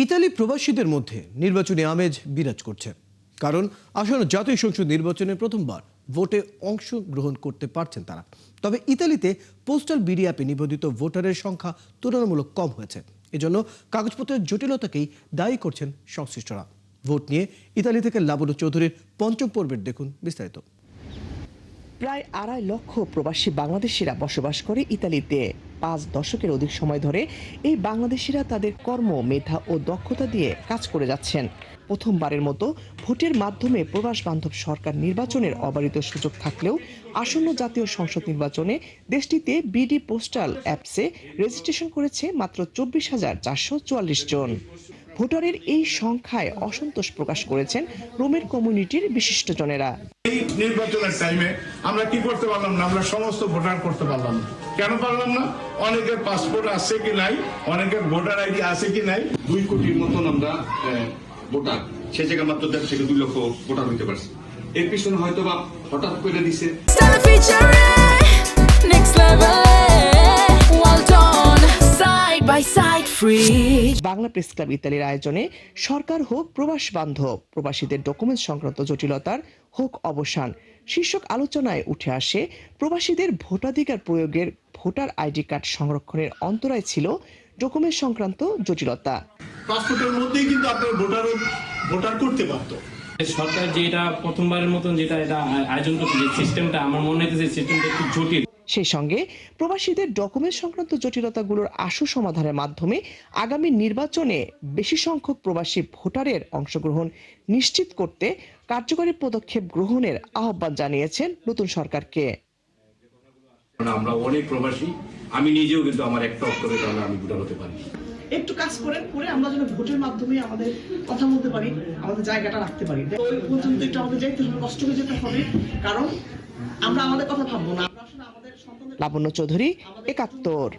Italy প্রবাসীদের মধ্যে নির্বাচনী আমেজ বিরাজ করছে, কারণ আসন্ন জাতীয় সংসদ নির্বাচনে প্রথমবার ভোটে অংশগ্রহণ করতে পারছেন তারা। তবে ইতালিতে পোস্টাল বিডি অ্যাপে নিবন্ধিত ভোটারের সংখ্যা তুলনামূলক কম হয়েছে। এজন্য কাগজপত্রের জটিলতাকেই দায়ী করছেন সংশ্লিষ্টরা। ভোট নিয়ে ইতালি থেকে লাবণ্য চৌধুরীর পঞ্চম পর্বের দেখুন বিস্তারিত। প্রায় 2.5 লক্ষ প্রবাসী বাংলাদেশিরা বসবাস করে ইতালিতে। 5 দশকের অধিক সময় ধরে এই বাংলাদেশিরা তাদের কর্ম, মেধা ও দক্ষতা দিয়ে কাজ করে যাচ্ছেন। প্রথমবারের মতো ভোটের মাধ্যমে প্রবাস বান্ধব সরকার নির্বাচনের অবারিত সুযোগ থাকলেও আসন্ন জাতীয় সংসদ নির্বাচনে দেশটিতে বিডি পোস্টাল অ্যাপসে রেজিস্ট্রেশন করেছে মাত্র 24,444 জন। ভোটারের এই সংখ্যায় অসন্তোষ প্রকাশ করেছেন রোমের কমিউনিটির বিশিষ্টজনেরা। এই নির্বাচনের টাইমে আমরা কি করতে পারলাম না? আমরা সমস্ত ভোটার করতে পারলাম না। কেন পারলাম না? অনেকের পাসপোর্ট আছে কি নাই, অনেকের ভোটার আইডি আছে কি নাই। 2 কোটির মতন আমরা ভোটার, সে জায়গায় মাত্র 1.5 থেকে 2 লক্ষ ভোটার হইতে পারছে। এর পিছনে হয়তো বা হঠাৎ করে দিছে। বাংলা প্রেস ক্লাব ইতালির আয়োজনে সরকার হোক প্রবাস বান্ধব, প্রবাসীদের ডকুমেন্ট সংক্রান্ত জটিলতার হোক অবসান শীর্ষক আলোচনায় উঠে আসে প্রবাসীদের ভোটাধিকার প্রয়োগের ভোটার আইডি কার্ড সংরক্ষণের অন্তরায় ছিল ডকুমেন্ট সংক্রান্ত জটিলতা। পাসপোর্টের মধ্যেই কিন্তু আপনার ভোটার করতে পারতো। সরকার যেটা প্রথমবারের মতন যেটা এটা আয়োজন করছে, যে সিস্টেমটা আমার মনে হচ্ছে সিস্টেমটা একটু জটিল। সেই সঙ্গে প্রবাসীদের ডকুমেন্ট সংক্রান্ত জটিলতাগুলোর আশু সমাধানের মাধ্যমে আগামী নির্বাচনে বেশি সংখ্যক প্রবাসী ভোটারের অংশগ্রহণ নিশ্চিত করতে কার্যকরী পদক্ষেপ গ্রহণের আহ্বান জানিয়েছেন নতুন সরকারকে। আমরা অনেক প্রবাসী, আমি নিজেও কিন্তু আমার একটা অক্ষরের কারণে আমি ভোটার হতে পারি। একটু কাজ করে আমরা যেন ভোটের মাধ্যমে আমাদের কথা বলতে পারি, আমাদের জায়গাটা রাখতে পারি। ওই পর্যন্ত একটু আমাদের যেতে হবে, কষ্ট করে যেতে হবে, কারণ আমরা আমাদের কথা ভাববো না। লাবণ্য চৌধুরী, 71।